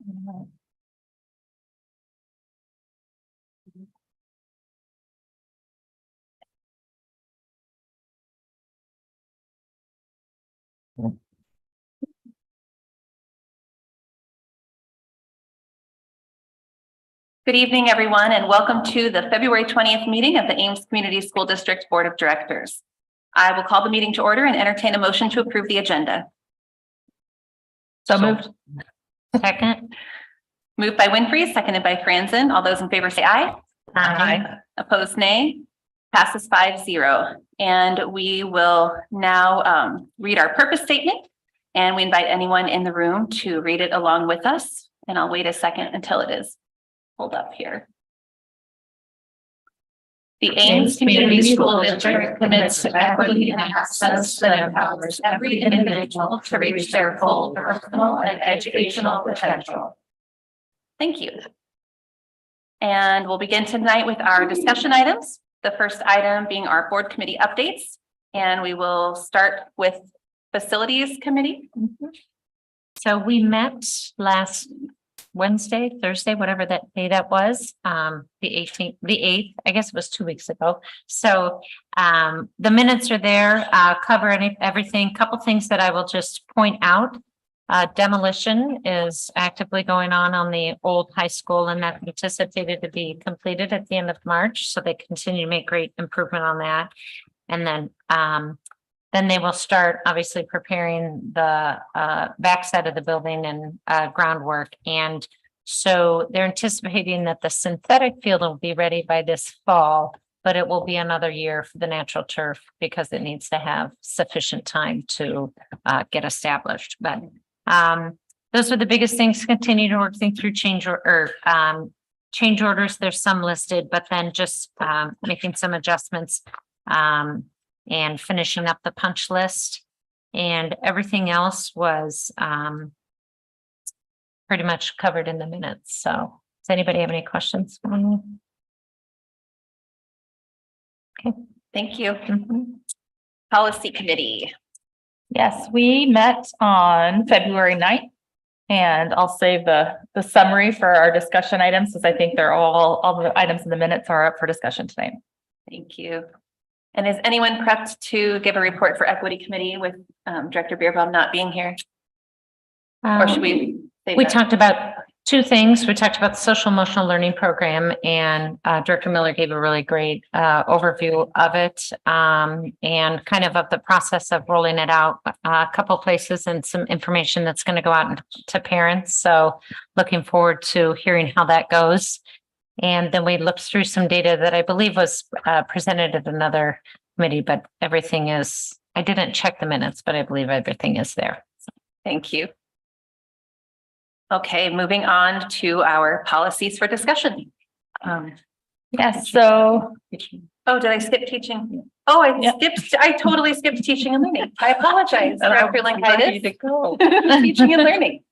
Good evening, everyone, and welcome to the February 20th meeting of the Ames Community School District Board of Directors. I will call the meeting to order and entertain a motion to approve the agenda. So moved. Second. Moved by Winfrey, seconded by Franzen. All those in favor say aye. Aye. Opposed, nay. Passes 5-0. And we will now read our purpose statement. And we invite anyone in the room to read it along with us. And I'll wait a second until it is pulled up here. The Ames Community School District commits to equity and access that empowers every individual to reach their full personal and educational potential. Thank you. And we'll begin tonight with our discussion items. The first item being our board committee updates. And we will start with Facilities Committee. So we met last Wednesday, Thursday, whatever that day that was, the 8th, I guess it was 2 weeks ago. So the minutes are there, cover everything. Couple things that I will just point out. Demolition is actively going on the old high school, and that's anticipated to be completed at the end of March. So they continue to make great improvement on that. And then they will start obviously preparing the backside of the building and groundwork. And so they're anticipating that the synthetic field will be ready by this fall, but it will be another year for the natural turf because it needs to have sufficient time to get established. But those are the biggest things. Continue to work through change orders. There's some listed, but then just making some adjustments and finishing up the punch list, and everything else was pretty much covered in the minutes. So does anybody have any questions? Okay. Thank you. Policy Committee. Yes, we met on February 9th, and I'll save the summary for our discussion items, because I think they're all the items in the minutes are up for discussion tonight. Thank you. And is anyone prepped to give a report for Equity Committee with Director Beerbaum not being here? Or should we? We talked about two things. We talked about the social emotional learning program, and Director Miller gave a really great overview of it and kind of the process of rolling it out a couple places and some information that's going to go out to parents. So looking forward to hearing how that goes. And then we looked through some data that I believe was presented at another committee, but everything is, I didn't check the minutes, but I believe everything is there. Thank you. Okay, moving on to our policies for discussion. Yes, so. Oh, did I skip teaching? Oh, I totally skipped teaching and learning. I apologize. Director Lankitis. Teaching and learning.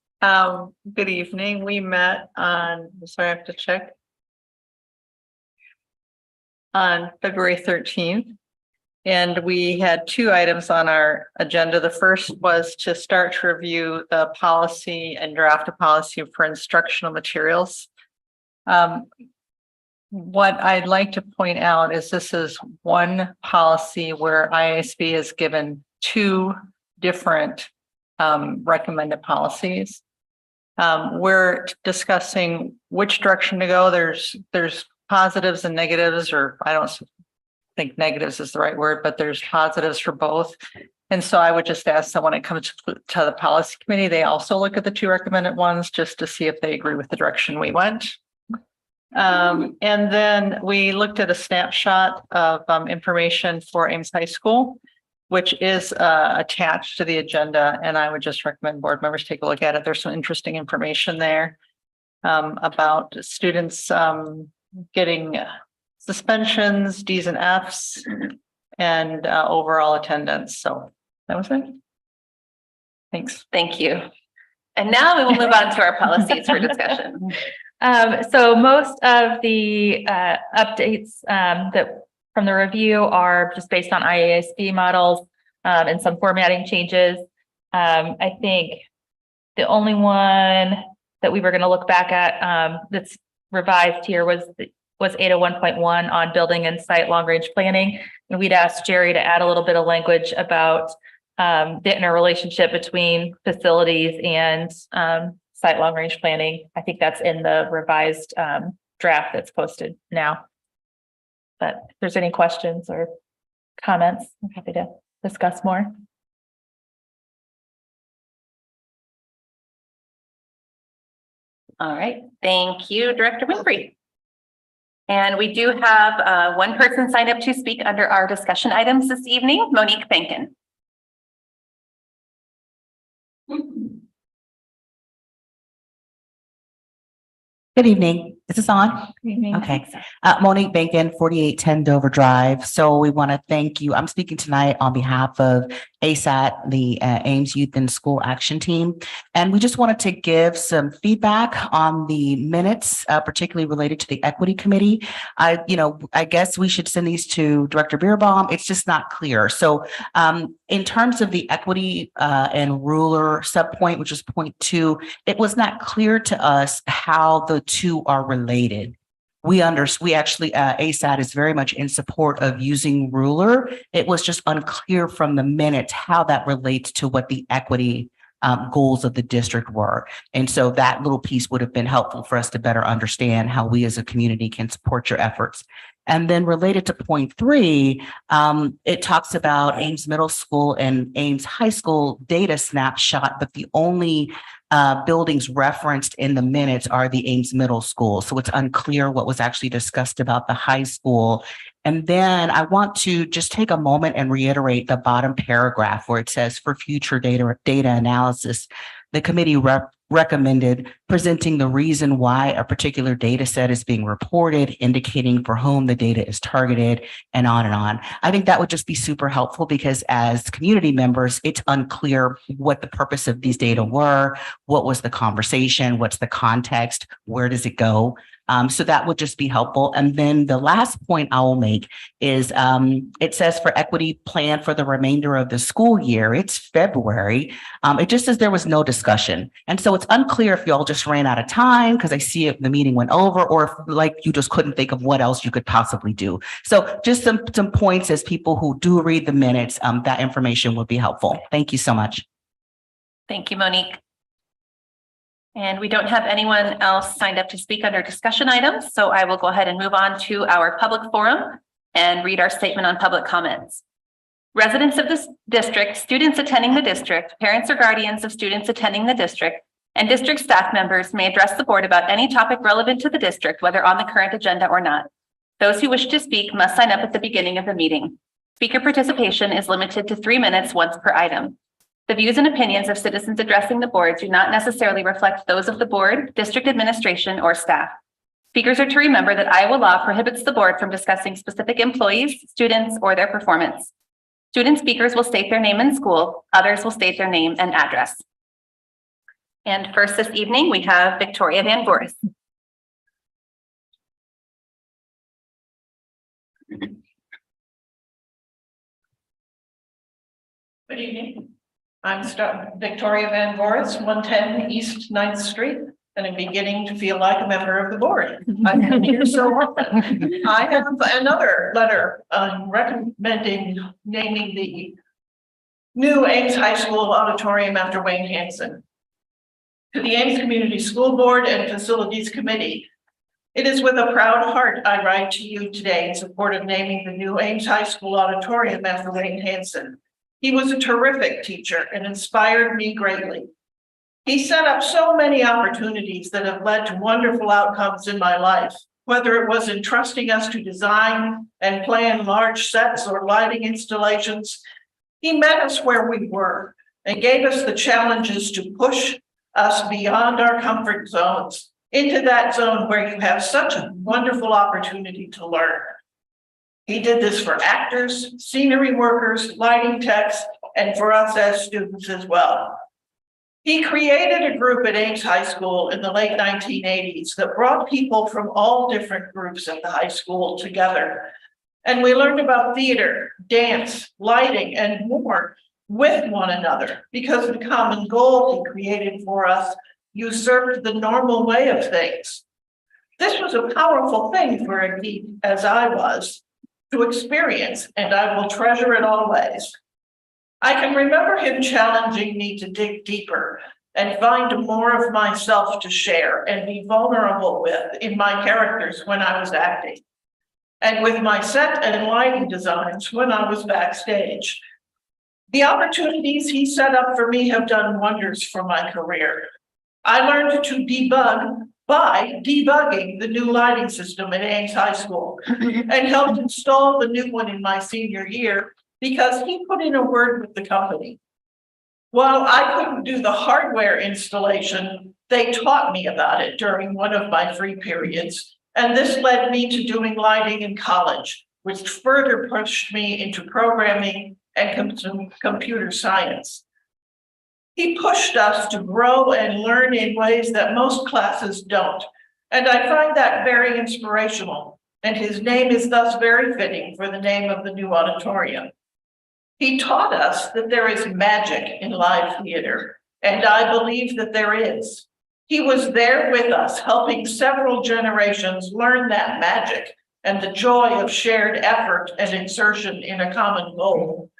Good evening. We met on, sorry, I have to check. On February 13th. And we had two items on our agenda. The first was to start to review the policy and draft a policy for instructional materials. What I'd like to point out is this is one policy where IASB has given two different recommended policies. We're discussing which direction to go. There's positives and negatives, or I don't think negatives is the right word, but there's positives for both. And so I would just ask that when it comes to the policy committee, they also look at the two recommended ones just to see if they agree with the direction we went. And then we looked at a snapshot of information for Ames High School, which is attached to the agenda. And I would just recommend board members take a look at it. There's some interesting information there about students getting suspensions, D's and F's, and overall attendance. So that was it. Thanks. Thank you. And now we will move on to our policies for discussion. So most of the updates that from the review are just based on IASB models and some formatting changes. I think the only one that we were going to look back at, that's revised here was 801.1 on building and site long-range planning. And we'd asked Jerry to add a little bit of language about the interrelationship between facilities and site long-range planning. I think that's in the revised draft that's posted now. But if there's any questions or comments, I'm happy to discuss more. All right, thank you, Director Winfrey. And we do have one person signed up to speak under our discussion items this evening, Monique Benkin. Good evening. Is this on? Okay. Monique Bacon, 4810 Dover Drive. So we want to thank you. I'm speaking tonight on behalf of ASAT, the Ames Youth and School Action Team. And we just wanted to give some feedback on the minutes, particularly related to the Equity Committee. I guess we should send these to Director Beerbaum. It's just not clear. So in terms of the equity and ruler subpoint, which is point 2, it was not clear to us how the two are related. We actually, ASAT is very much in support of using ruler. It was just unclear from the minutes how that relates to what the equity goals of the district were. And so that little piece would have been helpful for us to better understand how we as a community can support your efforts. And then related to point 3, it talks about Ames Middle School and Ames High School data snapshot, but the only buildings referenced in the minutes are the Ames Middle School. So it's unclear what was actually discussed about the high school. And then I want to just take a moment and reiterate the bottom paragraph where it says for future data analysis, the committee recommended presenting the reason why a particular data set is being reported, indicating for whom the data is targeted, and on and on. I think that would just be super helpful because as community members, it's unclear what the purpose of these data were, what was the conversation, what's the context, where does it go? So that would just be helpful. And then the last point I will make is it says for equity plan for the remainder of the school year, it's February. It just says there was no discussion. And so it's unclear if y'all just ran out of time because I see if the meeting went over or if like you just couldn't think of what else you could possibly do. So just some points as people who do read the minutes, that information would be helpful. Thank you so much. Thank you, Monique. And we don't have anyone else signed up to speak under discussion items, so I will go ahead and move on to our public forum and read our statement on public comments. Residents of this district, students attending the district, parents or guardians of students attending the district, and district staff members may address the board about any topic relevant to the district, whether on the current agenda or not. Those who wish to speak must sign up at the beginning of the meeting. Speaker participation is limited to 3 minutes once per item. The views and opinions of citizens addressing the board do not necessarily reflect those of the board, district administration, or staff. Speakers are to remember that Iowa law prohibits the board from discussing specific employees, students, or their performance. Student speakers will state their name and school. Others will state their name and address. And first this evening, we have Victoria Van Boris. Good evening. I'm Victoria Van Boris, 110 East 9th Street, and I'm beginning to feel like a member of the board. I've been here so often. I have another letter recommending naming the new Ames High School auditorium after Wayne Hansen. To the Ames Community School Board and Facilities Committee, it is with a proud heart I write to you today in support of naming the new Ames High School auditorium after Wayne Hansen. He was a terrific teacher and inspired me greatly. He set up so many opportunities that have led to wonderful outcomes in my life, whether it was entrusting us to design and plan large sets or lighting installations. He met us where we were and gave us the challenges to push us beyond our comfort zones into that zone where you have such a wonderful opportunity to learn. He did this for actors, scenery workers, lighting techs, and for us as students as well. He created a group at Ames High School in the late 1980s that brought people from all different groups at the high school together. And we learned about theater, dance, lighting, and more with one another because of the common goal he created for us usurped the normal way of things. This was a powerful thing for a geek as I was to experience, and I will treasure it always. I can remember him challenging me to dig deeper and find more of myself to share and be vulnerable with in my characters when I was acting, and with my set and lighting designs when I was backstage. The opportunities he set up for me have done wonders for my career. I learned to debug by debugging the new lighting system at Ames High School and helped install the new one in my senior year because he put in a word with the company. While I couldn't do the hardware installation, they taught me about it during one of my free periods, and this led me to doing lighting in college, which further pushed me into programming and computer science. He pushed us to grow and learn in ways that most classes don't, and I find that very inspirational, and his name is thus very fitting for the name of the new auditorium. He taught us that there is magic in live theater, and I believe that there is. He was there with us, helping several generations learn that magic and the joy of shared effort and exertion in a common goal.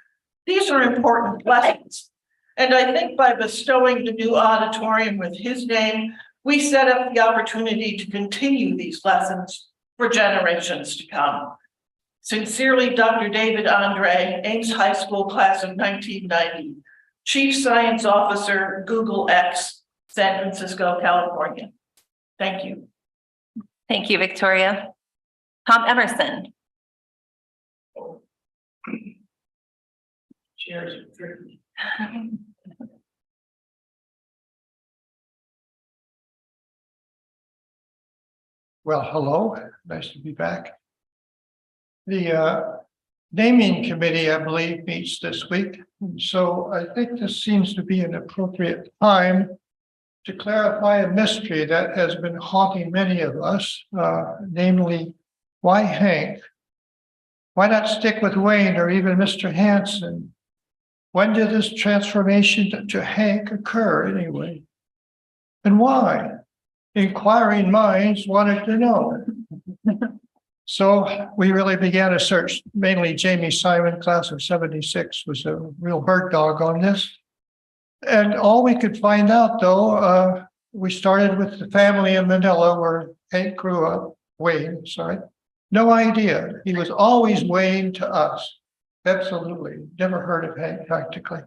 These are important lessons, and I think by bestowing the new auditorium with his name, we set up the opportunity to continue these lessons for generations to come. Sincerely, Dr. David Andre, Ames High School class of 1990, Chief Science Officer, Google X, San Francisco, California. Thank you. Thank you, Victoria. Tom Emerson. Cheers. Well, hello, nice to be back. The naming committee, I believe, meets this week. So I think this seems to be an appropriate time to clarify a mystery that has been haunting many of us, namely, why Hank? Why not stick with Wayne or even Mr. Hanson? When did this transformation to Hank occur anyway? And why? Inquiring minds wanted to know. So we really began a search. Mainly Jamie Simon, class of 76, was a real bird dog on this. And all we could find out, though, we started with the family in Manila where Hank grew up, Wayne, sorry. No idea. He was always Wayne to us. Absolutely. Never heard of Hank practically.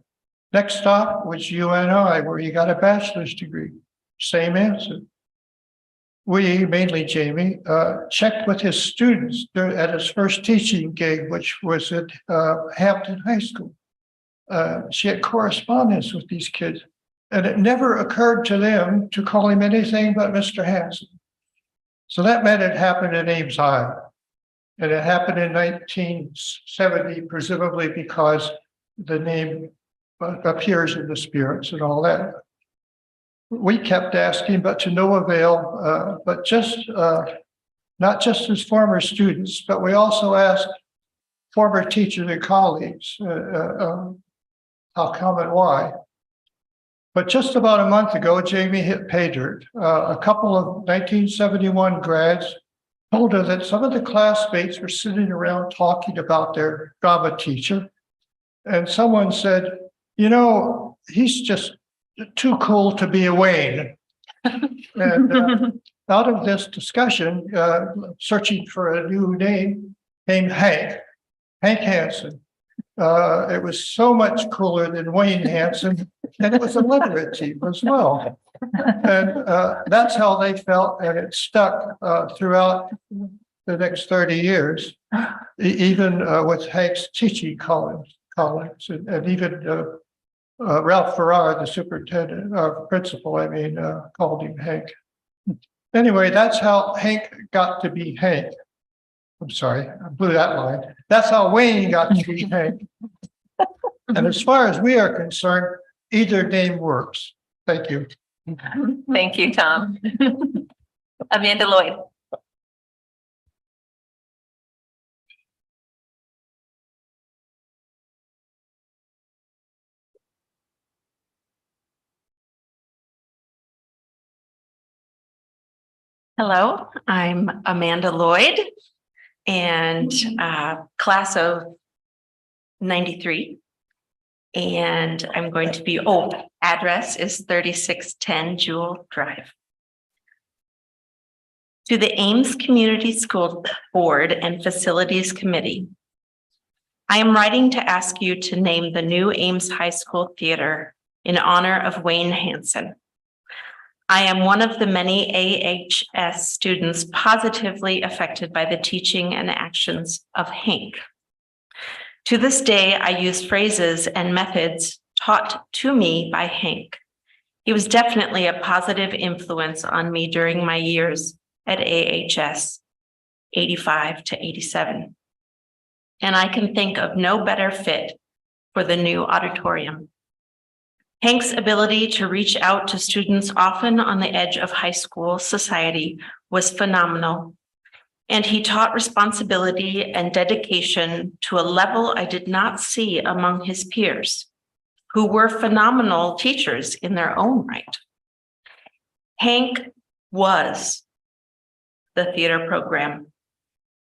Next stop was UNI, where he got a bachelor's degree. Same answer. We, mainly Jamie, checked with his students at his first teaching gig, which was at Hampton High School. She had correspondence with these kids, and it never occurred to them to call him anything but Mr. Hanson. So that meant it happened at Ames High. And it happened in 1970, presumably because the name appears in the spirits and all that. We kept asking, but to no avail, but just not just as former students, but we also asked former teachers and colleagues how come and why. But just about a month ago, Jamie hit pay dirt. A couple of 1971 grads told her that some of the classmates were sitting around talking about their drama teacher. And someone said, you know, he's just too cool to be a Wayne. And out of this discussion, searching for a new name, came Hank Hanson. It was so much cooler than Wayne Hanson, and it was alliterative as well. And that's how they felt, and it stuck throughout the next 30 years, even with Hank's teaching colleagues, and even Ralph Farrar, the superintendent, principal, called him Hank. Anyway, that's how Hank got to be Hank. I'm sorry, I blew that line. That's how Wayne got to be Hank. And as far as we are concerned, either name works. Thank you. Thank you, Tom. Amanda Lloyd. Hello, I'm Amanda Lloyd and class of 93. And I'm going to be, address is 3610 Jewel Drive. To the Ames Community School Board and Facilities Committee, I am writing to ask you to name the new Ames High School Theater in honor of Wayne Hansen. I am one of the many AHS students positively affected by the teaching and actions of Hank. To this day, I use phrases and methods taught to me by Hank. He was definitely a positive influence on me during my years at AHS, 85 to 87. And I can think of no better fit for the new auditorium. Hank's ability to reach out to students often on the edge of high school society was phenomenal. And he taught responsibility and dedication to a level I did not see among his peers, who were phenomenal teachers in their own right. Hank was the theater program.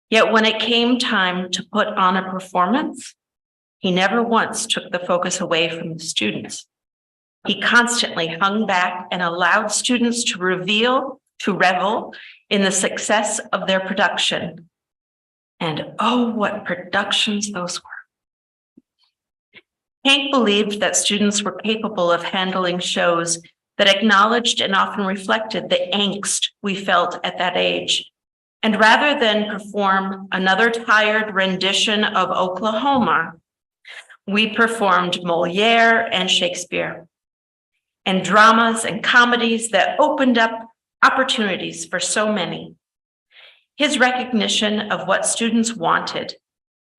Yet when it came time to put on a performance, he never once took the focus away from the students. He constantly hung back and allowed students to revel in the success of their production. And oh, what productions those were. Hank believed that students were capable of handling shows that acknowledged and often reflected the angst we felt at that age. And rather than perform another tired rendition of Oklahoma, we performed Moliere and Shakespeare, and dramas and comedies that opened up opportunities for so many. His recognition of what students wanted,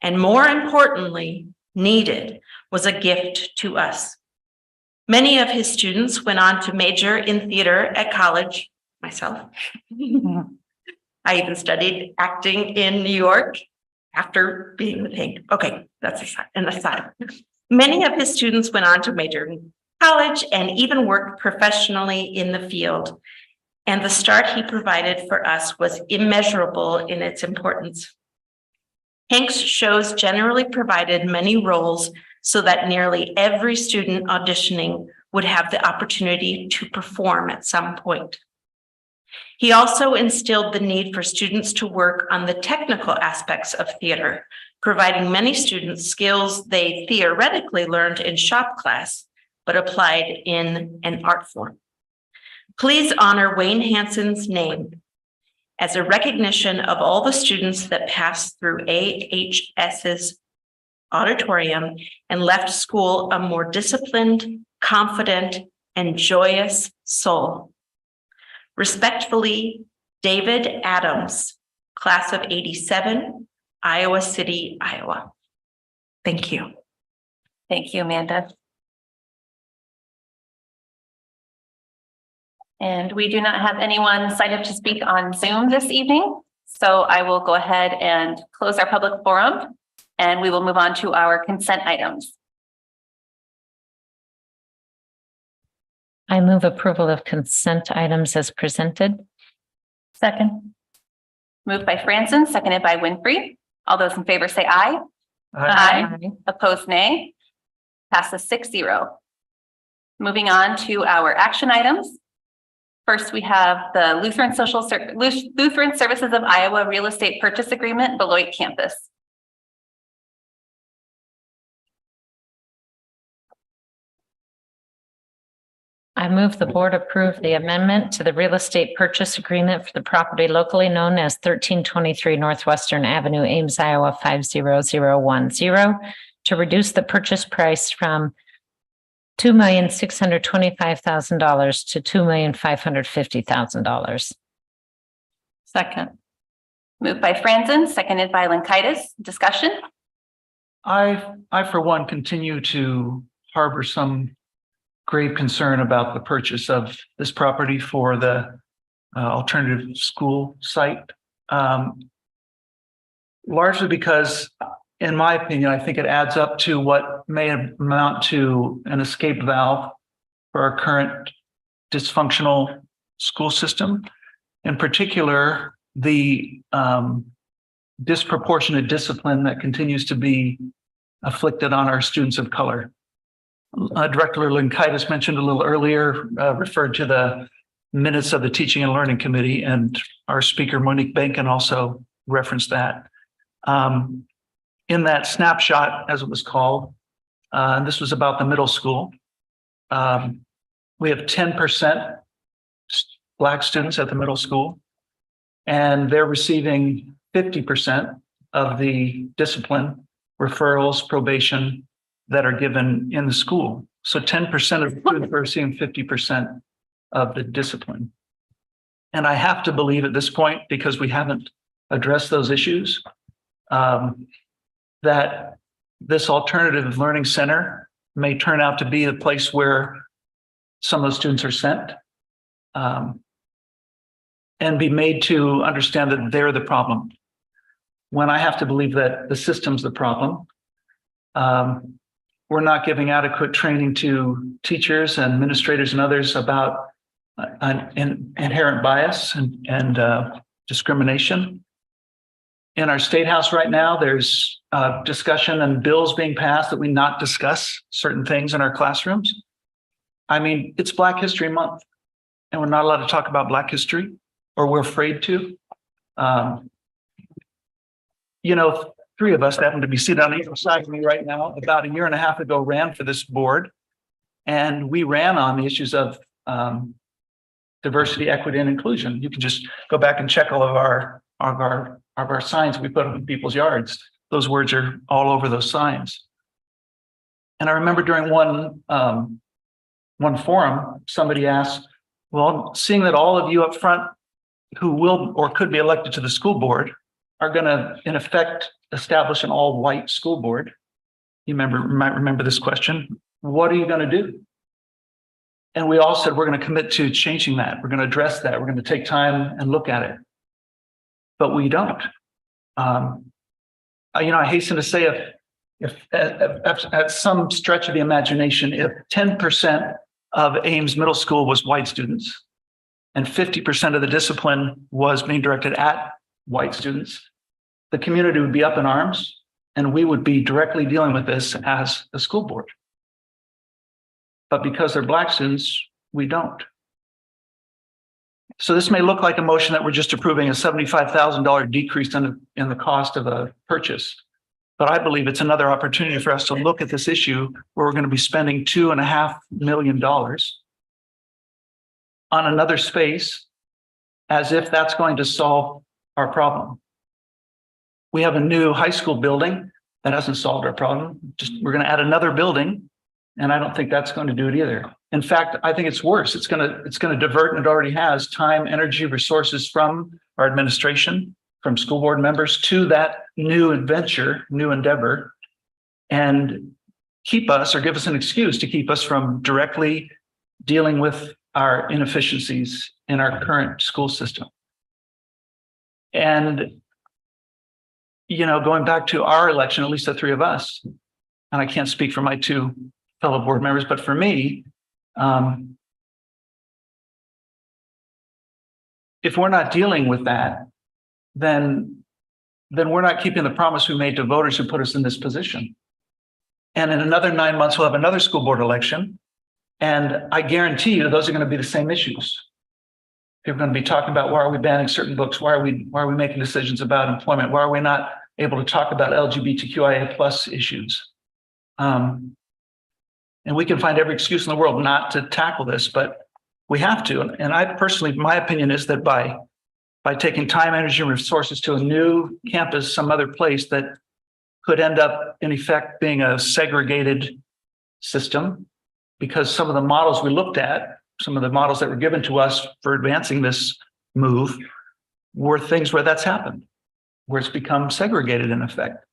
and more importantly, needed, was a gift to us. Many of his students went on to major in theater at college, myself. I even studied acting in New York after being with Hank. Okay, that's an aside. Many of his students went on to major in college and even worked professionally in the field. And the start he provided for us was immeasurable in its importance. Hank's shows generally provided many roles so that nearly every student auditioning would have the opportunity to perform at some point. He also instilled the need for students to work on the technical aspects of theater, providing many students skills they theoretically learned in shop class, but applied in an art form. Please honor Wayne Hansen's name as a recognition of all the students that passed through AHS's auditorium and left school a more disciplined, confident, and joyous soul. Respectfully, David Adams, class of 87, Iowa City, Iowa. Thank you. Thank you, Amanda. And we do not have anyone signed up to speak on Zoom this evening. So I will go ahead and close our public forum and we will move on to our consent items. I move approval of consent items as presented. Second. Moved by Franson, seconded by Winfrey. All those in favor say aye. Aye. Opposed, nay. Passes 6-0. Moving on to our action items. First, we have the Lutheran Services of Iowa Real Estate Purchase Agreement, Beloit Campus. I move the board approve the amendment to the real estate purchase agreement for the property locally known as 1323 Northwestern Avenue, Ames, Iowa 50010 to reduce the purchase price from $2,625,000 to $2,550,000. Second. Moved by Franson, seconded by Lankaitis. Discussion? I for one continue to harbor some grave concern about the purchase of this property for the alternative school site. Largely because, in my opinion, I think it adds up to what may amount to an escape valve for our current dysfunctional school system. In particular, the disproportionate discipline that continues to be afflicted on our students of color. Director Linkaitis mentioned a little earlier, referred to the minutes of the Teaching and Learning Committee, and our speaker, Monique Bankin, also referenced that. In that snapshot, as it was called, and this was about the middle school, we have 10% Black students at the middle school, and they're receiving 50% of the discipline, referrals, probation that are given in the school. So 10% of students are receiving 50% of the discipline. And I have to believe at this point, because we haven't addressed those issues, that this alternative learning center may turn out to be the place where some of those students are sent, and be made to understand that they're the problem, when I have to believe that the system's the problem. We're not giving adequate training to teachers and administrators and others about an inherent bias and discrimination. In our State House right now, there's discussion and bills being passed that we not discuss certain things in our classrooms. I mean, it's Black History Month, and we're not allowed to talk about Black history, or we're afraid to. You know, three of us that happen to be seated on either side of me right now, about a year and a half ago, ran for this board, and we ran on the issues of diversity, equity, and inclusion. You can just go back and check all of our signs we put up in people's yards. Those words are all over those signs. And I remember during one forum, somebody asked, well, seeing that all of you up front who will or could be elected to the school board are going to, in effect, establish an all-white school board. You might remember this question. What are you going to do? And we all said, we're going to commit to changing that. We're going to address that. We're going to take time and look at it. But we don't. I hasten to say, if at some stretch of the imagination, if 10% of Ames Middle School was white students and 50% of the discipline was being directed at white students, the community would be up in arms, and we would be directly dealing with this as a school board. But because they're Black students, we don't. So this may look like a motion that we're just approving a $75,000 decrease in the cost of a purchase. But I believe it's another opportunity for us to look at this issue where we're going to be spending $2.5 million on another space, as if that's going to solve our problem. We have a new high school building that hasn't solved our problem. We're going to add another building, and I don't think that's going to do it either. In fact, I think it's worse. It's going to divert, and it already has, time, energy, resources from our administration, from school board members, to that new endeavor, and keep us, or give us an excuse to keep us from directly dealing with our inefficiencies in our current school system. And, going back to our election, at least the three of us, and I can't speak for my two fellow board members, but for me, if we're not dealing with that, then we're not keeping the promise we made to voters who put us in this position. And in another 9 months, we'll have another school board election. And I guarantee you, those are going to be the same issues. People are going to be talking about, why are we banning certain books? Why are we making decisions about employment? Why are we not able to talk about LGBTQIA plus issues? And we can find every excuse in the world not to tackle this, but we have to. And I personally, my opinion is that by taking time, energy, and resources to a new campus, some other place that could end up, in effect, being a segregated system, because some of the models we looked at, some of the models that were given to us for advancing this move, were things where that's happened, where it's become segregated in effect.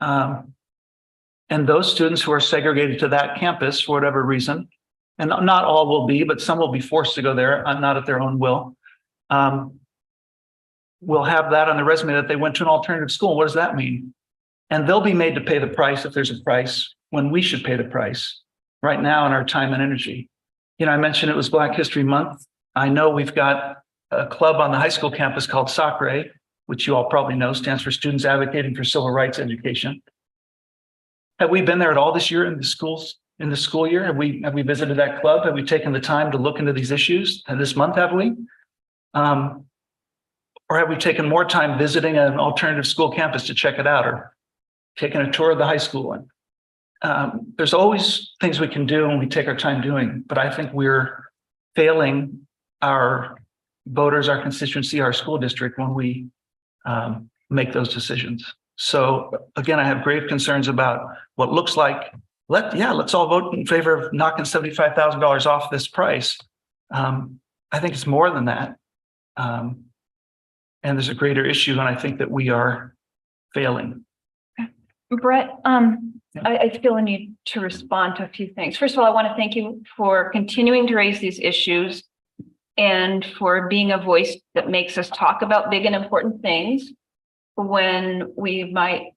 And those students who are segregated to that campus for whatever reason, and not all will be, but some will be forced to go there, not at their own will, will have that on the resume that they went to an alternative school. What does that mean? And they'll be made to pay the price, if there's a price, when we should pay the price right now in our time and energy. I mentioned it was Black History Month. I know we've got a club on the high school campus called SACRE, which you all probably know stands for Students Advocating for Civil Rights Education. Have we been there at all this year in the schools, in the school year? Have we visited that club? Have we taken the time to look into these issues? And this month, have we? Or have we taken more time visiting an alternative school campus to check it out, or taking a tour of the high school? And there's always things we can do and we take our time doing, but I think we're failing our voters, our constituency, our school district when we make those decisions. So again, I have grave concerns about what looks like, let's all vote in favor of knocking $75,000 off this price. I think it's more than that. And there's a greater issue, and I think that we are failing. Brett, I feel a need to respond to a few things. First of all, I want to thank you for continuing to raise these issues and for being a voice that makes us talk about big and important things when we might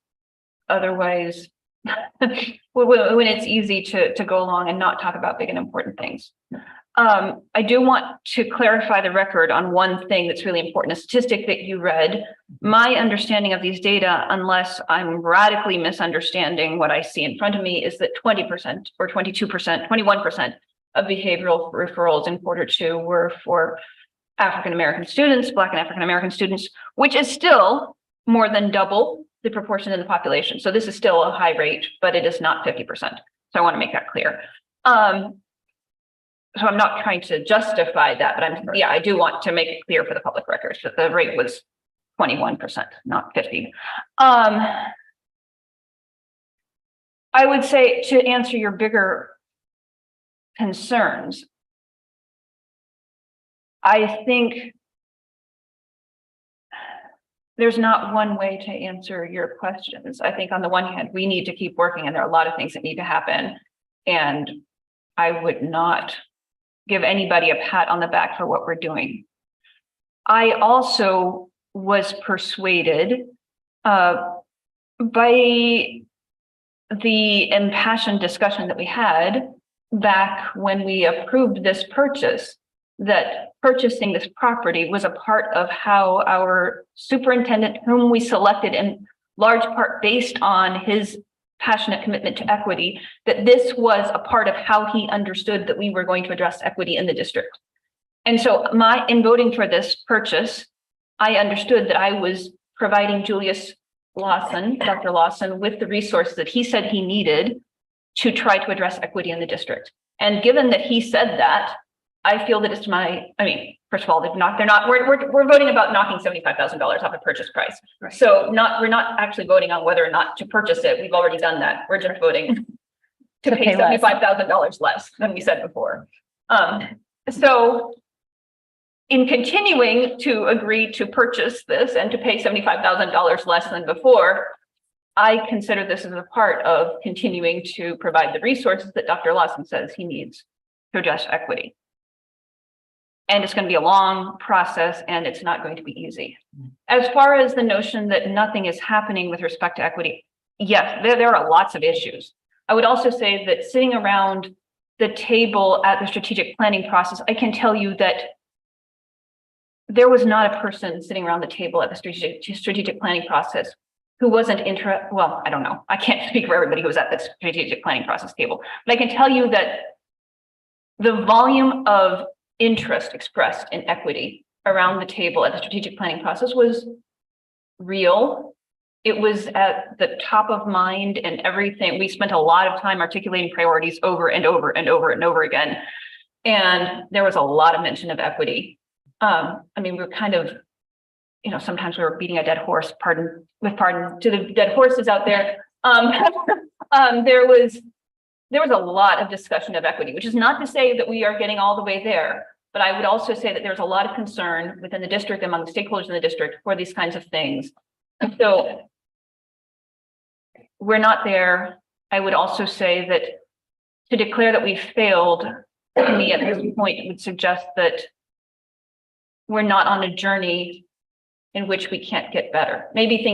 otherwise, when it's easy to go along and not talk about big and important things. I do want to clarify the record on one thing that's really important, a statistic that you read. My understanding of these data, unless I'm radically misunderstanding what I see in front of me, is that 20% or 22%, 21% of behavioral referrals in Q2 were for African-American students, Black and African-American students, which is still more than double the proportion in the population. So this is still a high rate, but it is not 50%. So I want to make that clear. So I'm not trying to justify that, but I do want to make it clear for the public record that the rate was 21%, not 50. I would say, to answer your bigger concerns, I think there's not one way to answer your questions. I think on the one hand, we need to keep working, and there are a lot of things that need to happen. And I would not give anybody a pat on the back for what we're doing. I also was persuaded by the impassioned discussion that we had back when we approved this purchase, that purchasing this property was a part of how our superintendent, whom we selected in large part based on his passionate commitment to equity, that this was a part of how he understood that we were going to address equity in the district. And so in voting for this purchase, I understood that I was providing Julius Lawson, Dr. Lawson, with the resources that he said he needed to try to address equity in the district. And given that he said that, I feel that it's first of all, we're voting about knocking $75,000 off the purchase price. Right. So we're not actually voting on whether or not to purchase it. We've already done that. We're just voting to pay $75,000 less than we said before. So in continuing to agree to purchase this and to pay $75,000 less than before, I consider this as a part of continuing to provide the resources that Dr. Lawson says he needs to address equity. And it's going to be a long process, and it's not going to be easy. As far as the notion that nothing is happening with respect to equity, yes, there are lots of issues. I would also say that sitting around the table at the strategic planning process, I can tell you that there was not a person sitting around the table at the strategic planning process who wasn't interested. Well, I don't know. I can't speak for everybody who was at the strategic planning process table, but I can tell you that the volume of interest expressed in equity around the table at the strategic planning process was real. It was at the top of mind and everything. We spent a lot of time articulating priorities over and over and over and over again. And there was a lot of mention of equity. We're kind of, sometimes we were beating a dead horse, pardon to the dead horses out there. There was a lot of discussion of equity, which is not to say that we are getting all the way there, but I would also say that there's a lot of concern within the district, among the stakeholders in the district, for these kinds of things. So we're not there. I would also say that to declare that we failed, to me at this point, would suggest that we're not on a journey in which we can't get better. Maybe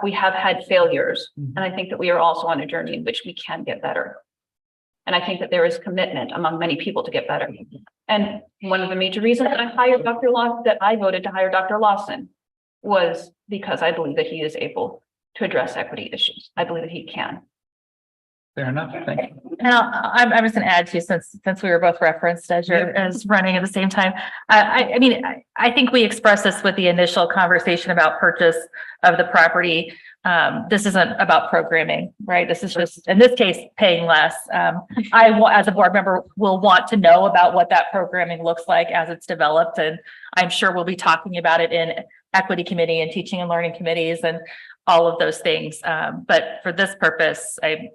we have had failures, and I think that we are also on a journey in which we can get better. And I think that there is commitment among many people to get better. And one of the major reasons that I voted to hire Dr. Lawson was because I believe that he is able to address equity issues. I believe that he can. Fair enough. Thank you. And I'm just gonna add to, since we were both referenced as as running at the same time. I mean, I think we expressed this with the initial conversation about purchase of the property. This isn't about programming, right? This is just, in this case, paying less. As a board member, will want to know about what that programming looks like as it's developed. And I'm sure we'll be talking about it in equity committee and teaching and learning committees and all of those things. But for this purpose, I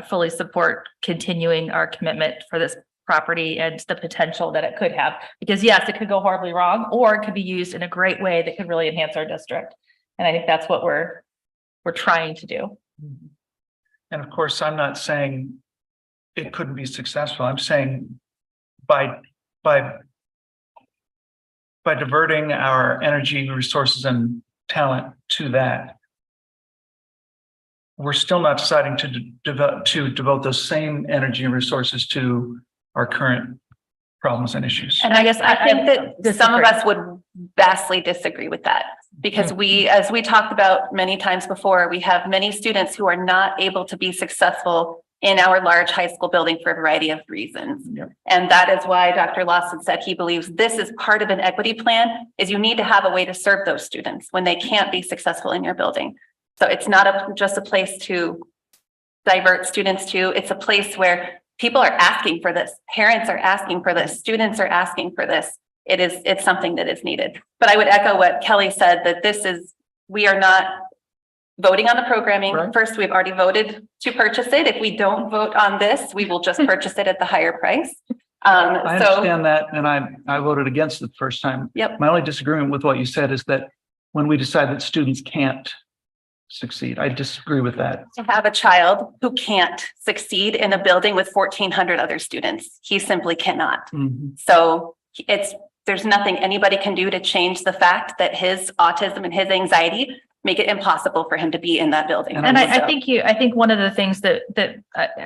fully support continuing our commitment for this property and the potential that it could have. Because yes, it could go horribly wrong, or it could be used in a great way that could really enhance our district. And I think that's what we're trying to do. And of course, I'm not saying it couldn't be successful. I'm saying by diverting our energy, resources, and talent to that, we're still not deciding to devote those same energy and resources to our current problems and issues. And I guess I think that some of us would vastly disagree with that, because as we talked about many times before, we have many students who are not able to be successful in our large high school building for a variety of reasons. Yep. And that is why Dr. Lawson said he believes this is part of an equity plan, is you need to have a way to serve those students when they can't be successful in your building. So it's not just a place to divert students to, it's a place where people are asking for this. Parents are asking for this. Students are asking for this. It's something that is needed. But I would echo what Kelly said, that we are not voting on the programming. Right. First, we've already voted to purchase it. If we don't vote on this, we will just purchase it at the higher price. I understand that, and I voted against it the first time. Yep. My only disagreement with what you said is that when we decide that students can't succeed, I disagree with that. To have a child who can't succeed in a building with 1,400 other students, he simply cannot. Mhm. So there's nothing anybody can do to change the fact that his autism and his anxiety make it impossible for him to be in that building. And I think one of the things that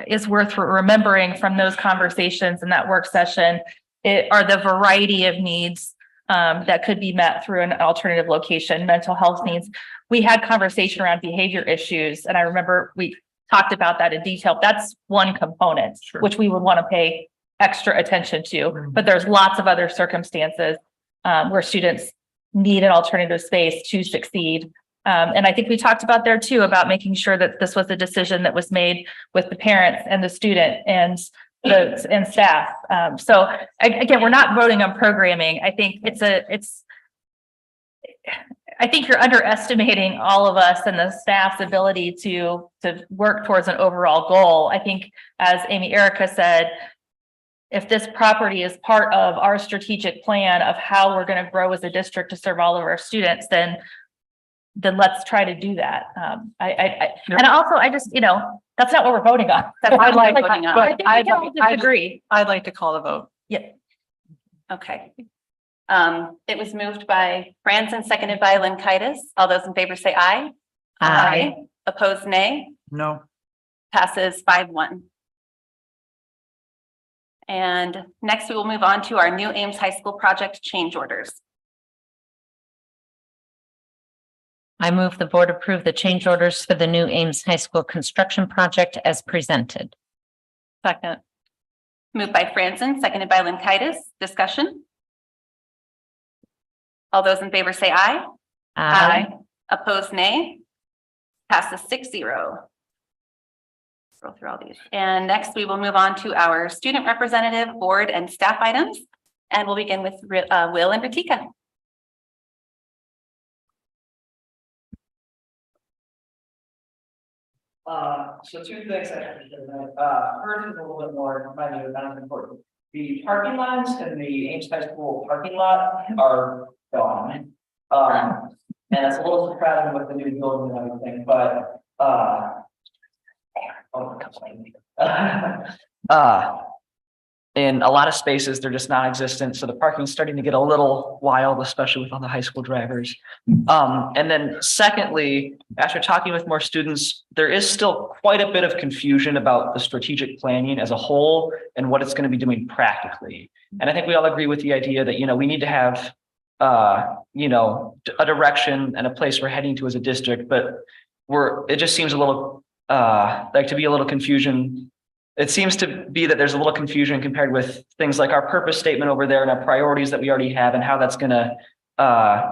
is worth remembering from those conversations in that work session are the variety of needs that could be met through an alternative location, mental health needs. We had conversation around behavior issues, and I remember we talked about that in detail. That's one component, Sure. which we would want to pay extra attention to, but there's lots of other circumstances where students need an alternative space to succeed. And I think we talked about there too, about making sure that this was a decision that was made with the parents and the student and staff. So again, we're not voting on programming. I think I think you're underestimating all of us and the staff's ability to work towards an overall goal. I think, as Amy Erica said, if this property is part of our strategic plan of how we're going to grow as a district to serve all of our students, then let's try to do that. And also, that's not what we're voting on. That's not what we're voting on. I think we can all disagree. I'd like to call the vote. Yeah. Okay. It was moved by Franzen, seconded by Linkaitis. All those in favor say aye. Aye. Opposed, nay. No. Passes 5-1. And next we will move on to our new Ames High School project change orders. I move the board approve the change orders for the new Ames High School construction project as presented. Second. Moved by Franzen, seconded by Linkaitis. Discussion. All those in favor say aye. Opposed, nay. Passes 6-0. Scroll through all these. And next we will move on to our student representative, board, and staff items. And we'll begin with Will and Ritika. So two things actually. First is a little bit more minute, not important. The parking lots in the Ames High School parking lot are gone. And it's a little surprising with the new building and everything, but in a lot of spaces, they're just non-existent. So the parking's starting to get a little wild, especially with all the high school drivers. And then secondly, after talking with more students, there is still quite a bit of confusion about the strategic planning as a whole and what it's going to be doing practically. And I think we all agree with the idea that, we need to have, a direction and a place we're heading to as a district, but it just seems a little, like to be a little confusion. It seems to be that there's a little confusion compared with things like our purpose statement over there and our priorities that we already have and how that's going to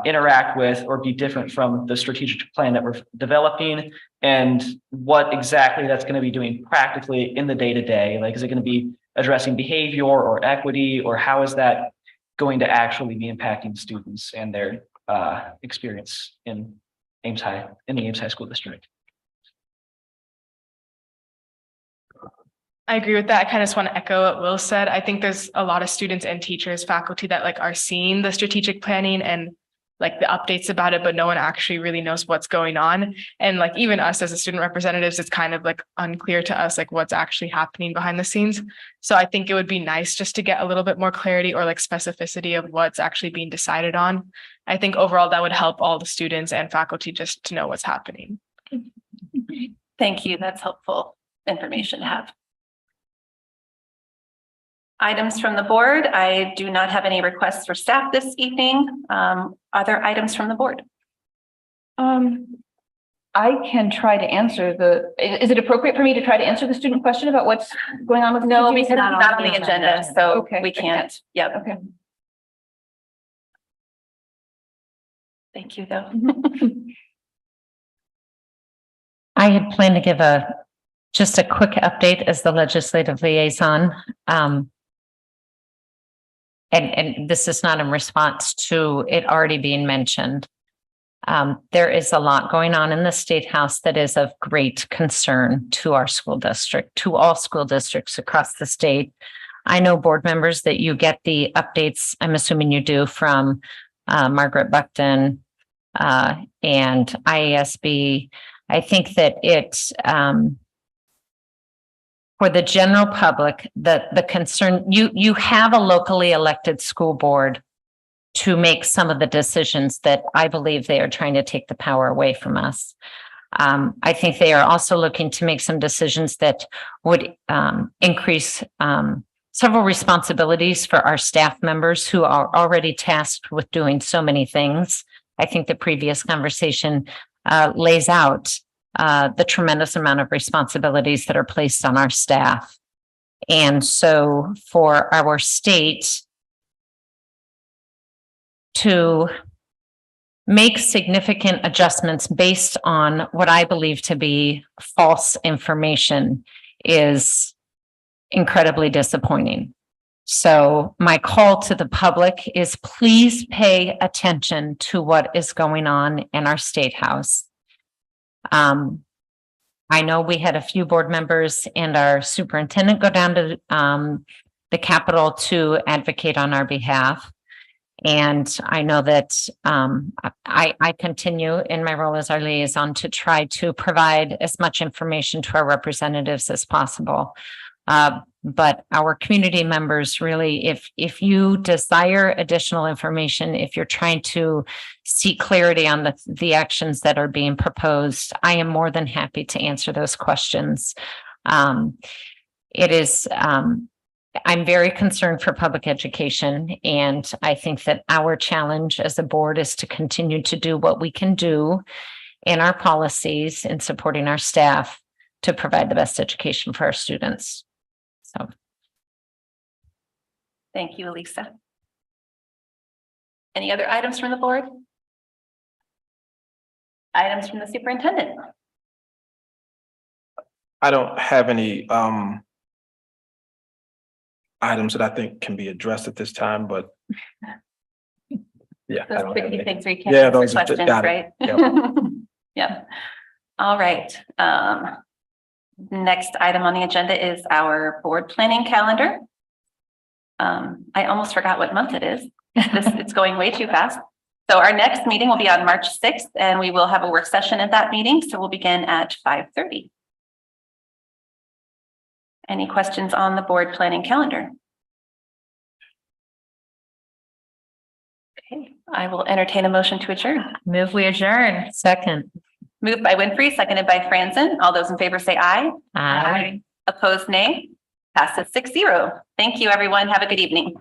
interact with or be different from the strategic plan that we're developing and what exactly that's going to be doing practically in the day-to-day. Like, is it going to be addressing behavior or equity, or how is that going to actually be impacting students and their experience in the Ames High School District? I agree with that. I kind of just want to echo what Will said. I think there's a lot of students and teachers, faculty that like are seeing the strategic planning and like the updates about it, but no one actually really knows what's going on. And like even us as a student representatives, it's kind of like unclear to us like what's actually happening behind the scenes. So I think it would be nice just to get a little bit more clarity or like specificity of what's actually being decided on. I think overall that would help all the students and faculty just to know what's happening. Thank you. That's helpful information to have. Items from the board. I do not have any requests for staff this evening. Other items from the board? I can try to answer is it appropriate for me to try to answer the student question about what's going on with? No, because it's not on the agenda, so Okay. we can't. Yep. Okay. Thank you, though. I had planned to give just a quick update as the legislative liaison. And this is not in response to it already being mentioned. There is a lot going on in the State House that is of great concern to our school district, to all school districts across the state. I know board members that you get the updates, I'm assuming you do, from Margaret Buckton and IASB. I think that it's for the general public, the concern, you have a locally elected school board to make some of the decisions that I believe they are trying to take the power away from us. I think they are also looking to make some decisions that would increase several responsibilities for our staff members who are already tasked with doing so many things. I think the previous conversation lays out the tremendous amount of responsibilities that are placed on our staff. And so for our state to make significant adjustments based on what I believe to be false information is incredibly disappointing. So my call to the public is please pay attention to what is going on in our State House. I know we had a few board members and our superintendent go down to the Capitol to advocate on our behalf. And I know that I continue in my role as our liaison to try to provide as much information to our representatives as possible. But our community members, really, if you desire additional information, if you're trying to seek clarity on the actions that are being proposed, I am more than happy to answer those questions. I'm very concerned for public education, and I think that our challenge as a board is to continue to do what we can do in our policies in supporting our staff to provide the best education for our students. So. Thank you, Elisa. Any other items from the board? Items from the superintendent? I don't have any items that I think can be addressed at this time, but yeah. Those quickie things where you can't Yeah, answer those questions, got it. right? Yep. Yep. All right. Next item on the agenda is our board planning calendar. I almost forgot what month it is. It's going way too fast. So our next meeting will be on March 6th, and we will have a work session at that meeting. So we'll begin at 5:30. Any questions on the board planning calendar? I will entertain a motion to adjourn. Move we adjourn. Second. Moved by Winfrey, seconded by Franzen. All those in favor say aye. Aye. Opposed, nay. Passes 6-0. Thank you, everyone. Have a good evening.